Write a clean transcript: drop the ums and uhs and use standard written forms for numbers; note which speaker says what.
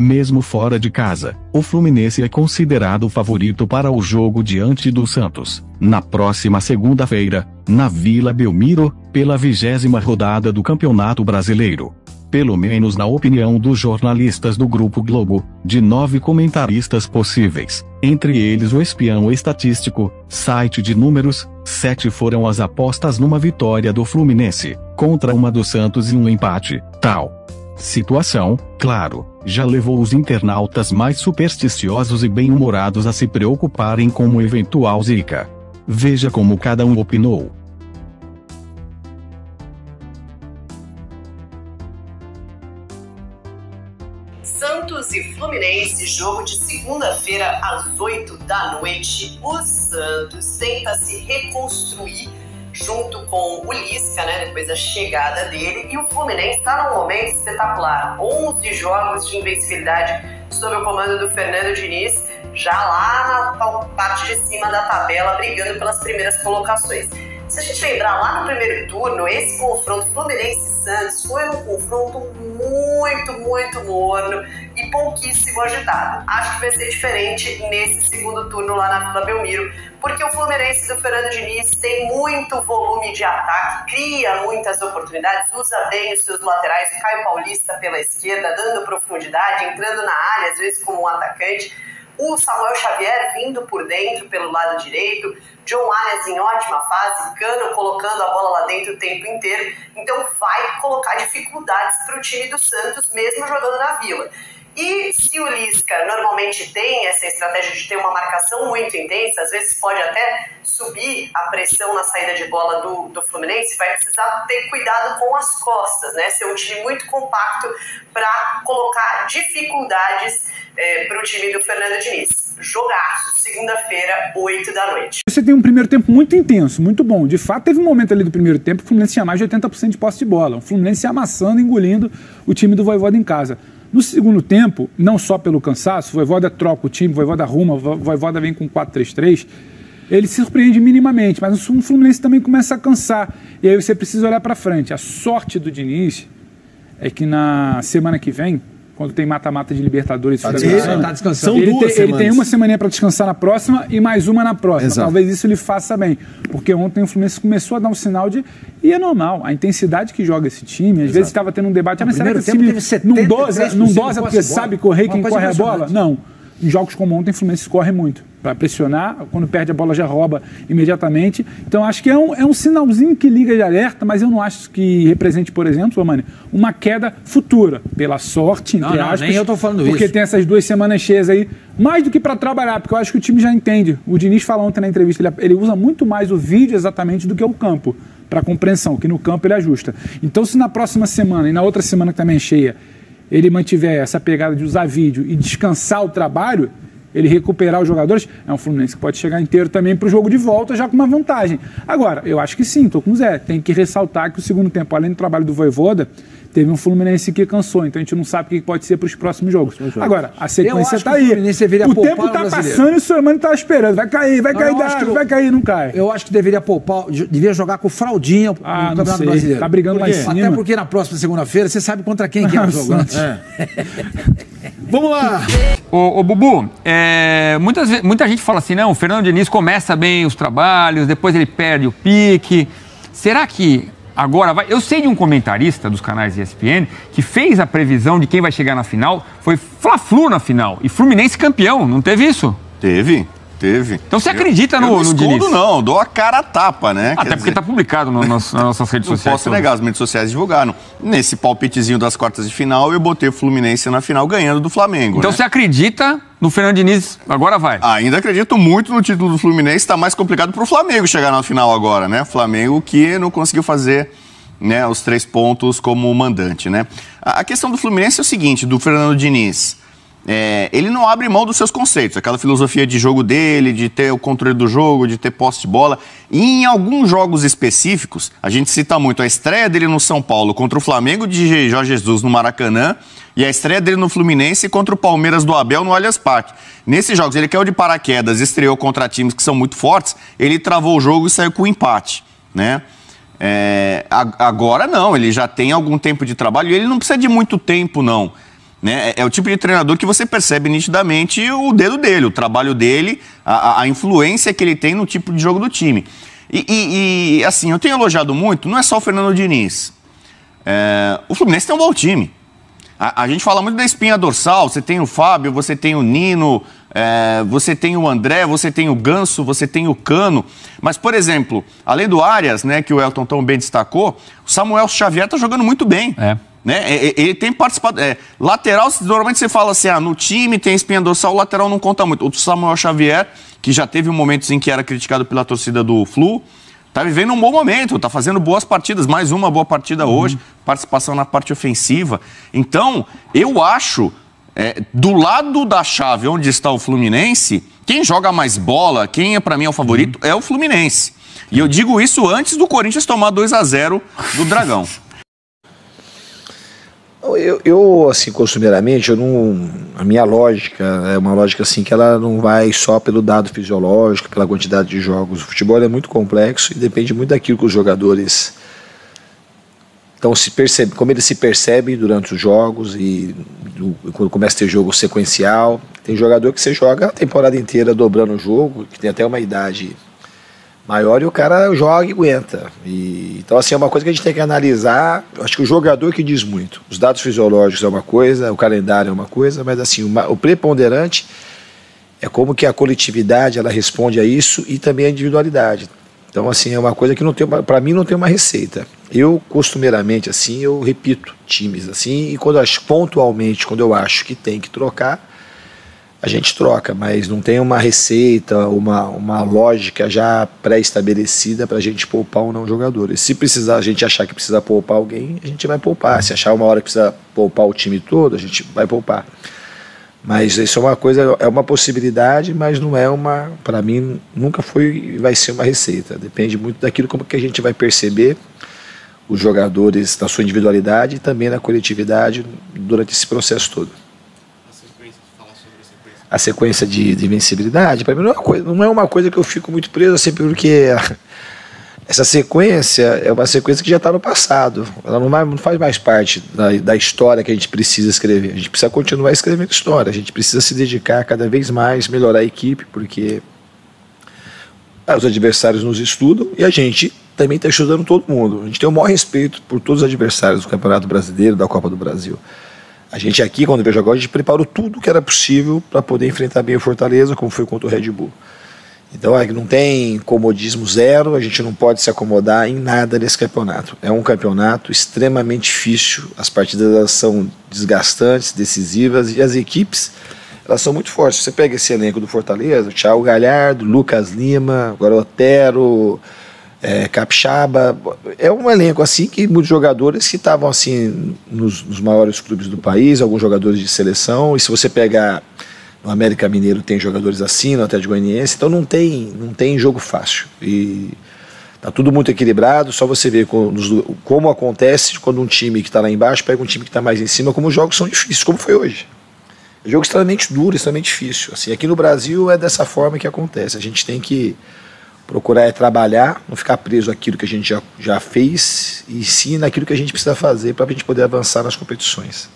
Speaker 1: Mesmo fora de casa, o Fluminense é considerado o favorito para o jogo diante do Santos, na próxima segunda-feira, na Vila Belmiro, pela 20ª rodada do Campeonato Brasileiro. Pelo menos na opinião dos jornalistas do Grupo Globo, de 9 comentaristas possíveis, entre eles o espião estatístico, site de números, 7 foram as apostas numa vitória do Fluminense, contra uma do Santos e um empate. Tal situação, claro, já levou os internautas mais supersticiosos e bem-humorados a se preocuparem com uma eventual zica. Veja como cada um opinou.
Speaker 2: Santos e Fluminense, jogo de segunda-feira às 8 da noite. O Santos tenta se reconstruir junto com o Lisca, né, depois da chegada dele, e o Fluminense está num momento espetacular. 11 jogos de invencibilidade sob o comando do Fernando Diniz, já lá na parte de cima da tabela, brigando pelas primeiras colocações. Se a gente lembrar, lá no primeiro turno, esse confronto Fluminense-Santos foi um confronto muito morno e pouquíssimo agitado. Acho que vai ser diferente nesse segundo turno lá na Vila Belmiro, porque o Fluminense do Fernando Diniz tem muito volume de ataque, cria muitas oportunidades, usa bem os seus laterais, o Caio Paulista pela esquerda, dando profundidade, entrando na área, às vezes como um atacante. O Samuel Xavier vindo por dentro pelo lado direito, John Arias em ótima fase, Cano colocando a bola lá dentro o tempo inteiro, então vai colocar dificuldades para o time do Santos, mesmo jogando na Vila. E se o Lisca normalmente tem essa estratégia de ter uma marcação muito intensa, às vezes pode até subir a pressão na saída de bola do Fluminense, vai precisar ter cuidado com as costas, né? Ser um time muito compacto para colocar dificuldades para o time do Fernando Diniz. Jogaço, segunda-feira, 8 da noite.
Speaker 3: Você tem um primeiro tempo muito intenso, muito bom. De fato, teve um momento ali do primeiro tempo que o Fluminense tinha mais de 80% de posse de bola. O Fluminense amassando, engolindo o time do Vojvoda em casa. No segundo tempo, não só pelo cansaço, o Vojvoda troca o time, o Vojvoda arruma, o Vojvoda vem com 4-3-3, ele se surpreende minimamente, mas o Fluminense também começa a cansar. E aí você precisa olhar para frente. A sorte do Diniz é que na semana que vem, quando tem mata-mata de Libertadores,
Speaker 4: tá descansando.
Speaker 3: Ele tem uma semaninha para descansar na próxima e mais uma na próxima.
Speaker 4: Exato.
Speaker 3: Talvez isso lhe faça bem. Porque ontem o Fluminense começou a dar um sinal de... E é normal, a intensidade que joga esse time, às vezes estava tendo um debate, mas será que esse time não dosa porque sabe correr quem corre a bola? Não. Em jogos como ontem, o Fluminense corre muito para pressionar, quando perde a bola já rouba imediatamente. Então acho que é um sinalzinho que liga de alerta, mas eu não acho que represente, por exemplo, Mani, uma queda futura, pela sorte, entre aspas.
Speaker 4: Nem eu tô falando
Speaker 3: porque
Speaker 4: isso.
Speaker 3: Tem essas 2 semanas cheias aí, mais do que para trabalhar, porque eu acho que o time já entende. O Diniz falou ontem na entrevista, ele usa muito mais o vídeo exatamente do que o campo, para compreensão, que no campo ele ajusta. Então se na próxima semana e na outra semana que também é cheia, ele mantiver essa pegada de usar vídeo e descansar o trabalho, ele recuperar os jogadores, é um Fluminense que pode chegar inteiro também para o jogo de volta já com uma vantagem. Agora, eu acho que sim, estou com o Zé, tem que ressaltar que o segundo tempo, além do trabalho do Vojvoda, teve um Fluminense que cansou, então a gente não sabe o que pode ser para os próximos jogos. Agora, a sequência está aí. O tempo está passando e o Sormani está esperando. Vai cair, não cai.
Speaker 4: Eu acho que deveria poupar, devia jogar com fraldinha no Campeonato Brasileiro.
Speaker 3: Tá brigando lá em cima.
Speaker 4: Até porque na próxima segunda-feira você sabe contra quem que é o jogo. Vamos lá!
Speaker 5: Ô Bubu, muita gente fala assim, não, o Fernando Diniz começa bem os trabalhos, depois ele perde o pique. Será que agora vai... Eu sei de um comentarista dos canais ESPN que fez a previsão de quem vai chegar na final, foi Fla-Flu na final, e Fluminense campeão, não teve isso?
Speaker 6: Teve.
Speaker 5: Então você acredita no Diniz?
Speaker 6: Não, dou a cara a tapa, né?
Speaker 5: Até porque está publicado nas nossas redes sociais.
Speaker 6: Não posso negar, as redes sociais divulgaram. Nesse palpitezinho das quartas de final, eu botei o Fluminense na final ganhando do Flamengo.
Speaker 5: Então você acredita no Fernando Diniz, agora vai?
Speaker 6: Ainda acredito muito no título do Fluminense, está mais complicado para o Flamengo chegar na final agora, né? Flamengo que não conseguiu fazer, né, os 3 pontos como mandante, né? A questão do Fluminense é o seguinte, do Fernando Diniz... ele não abre mão dos seus conceitos, aquela filosofia de jogo dele, de ter o controle do jogo, de ter posse de bola. E em alguns jogos específicos, a gente cita muito a estreia dele no São Paulo contra o Flamengo de Jorge Jesus no Maracanã e a estreia dele no Fluminense contra o Palmeiras do Abel no Allianz Parque. Nesses jogos, ele caiu de paraquedas, estreou contra times que são muito fortes, ele travou o jogo e saiu com o empate, né? Agora não, ele já tem algum tempo de trabalho e ele não precisa de muito tempo, não. né? É o tipo de treinador que você percebe nitidamente o dedo dele, o trabalho dele, a influência que ele tem no tipo de jogo do time. E assim, eu tenho elogiado muito, não é só o Fernando Diniz. O Fluminense tem um bom time. A gente fala muito da espinha dorsal, você tem o Fábio, você tem o Nino, você tem o André, você tem o Ganso, você tem o Cano. Mas, por exemplo, além do Arias, né, que o Elton tão bem destacou, o Samuel Xavier está jogando muito bem. Né? Ele tem participado. Lateral, normalmente você fala assim, no time tem espinha dorsal, o lateral não conta muito. O Samuel Xavier, que já teve momentos em que era criticado pela torcida do Flu, tá vivendo um bom momento, tá fazendo boas partidas, mais uma boa partida hoje, participação na parte ofensiva. Então, eu acho, do lado da chave onde está o Fluminense, quem joga mais bola, quem para mim é o favorito, é o Fluminense. E eu digo isso antes do Corinthians tomar 2-0 do Dragão.
Speaker 7: Eu, assim, costumeiramente, a minha lógica é uma lógica assim que ela não vai só pelo dado fisiológico, pela quantidade de jogos. O futebol é muito complexo e depende muito daquilo que os jogadores como eles se percebem durante os jogos e quando começa a ter jogo sequencial. Tem jogador que você joga a temporada inteira dobrando o jogo, que tem até uma idade maior e o cara joga e aguenta. Então, assim, é uma coisa que a gente tem que analisar. Eu acho que o jogador que diz muito. Os dados fisiológicos é uma coisa, o calendário é uma coisa, mas assim, o preponderante é como que a coletividade ela responde a isso e também a individualidade. Então, assim, é uma coisa que não tem, para mim não tem uma receita. Eu, costumeiramente, assim, eu repito times, assim, e pontualmente, quando eu acho que tem que trocar, a gente troca, mas não tem uma receita, uma lógica já pré-estabelecida para a gente poupar ou não jogadores. Se precisar, a gente achar que precisa poupar alguém, a gente vai poupar. Se achar uma hora que precisa poupar o time todo, a gente vai poupar. Mas isso é uma coisa, é uma possibilidade, mas não é para mim, nunca foi e vai ser uma receita. Depende muito daquilo como que a gente vai perceber os jogadores na sua individualidade e também na coletividade durante esse processo todo. A sequência de invencibilidade, para mim não é uma coisa que eu fico muito preso, assim, porque essa sequência é uma sequência que já está no passado. Ela não faz mais parte da história que a gente precisa escrever. A gente precisa continuar escrevendo história, a gente precisa se dedicar cada vez mais, melhorar a equipe, porque os adversários nos estudam e a gente também está estudando todo mundo. A gente tem o maior respeito por todos os adversários do Campeonato Brasileiro, da Copa do Brasil. A gente aqui, quando veio jogar, a gente preparou tudo o que era possível para poder enfrentar bem o Fortaleza, como foi contra o Red Bull. Então, não tem comodismo zero, a gente não pode se acomodar em nada nesse campeonato. É um campeonato extremamente difícil, as partidas elas são desgastantes, decisivas, e as equipes elas são muito fortes. Você pega esse elenco do Fortaleza, Thiago Galhardo, Lucas Lima, agora Otero, Capixaba, é um elenco assim que muitos jogadores que estavam assim nos maiores clubes do país, alguns jogadores de seleção, e se você pegar no América Mineiro tem jogadores assim, no Atlético Goianiense, então não tem jogo fácil e tá tudo muito equilibrado. Só você ver como acontece quando um time que está lá embaixo pega um time que está mais em cima, como os jogos são difíceis, como foi hoje. É um jogo extremamente duro, extremamente difícil. Assim, aqui no Brasil é dessa forma que acontece. A gente tem que procurar trabalhar, não ficar preso àquilo que a gente já fez, e sim naquilo que a gente precisa fazer para a gente poder avançar nas competições.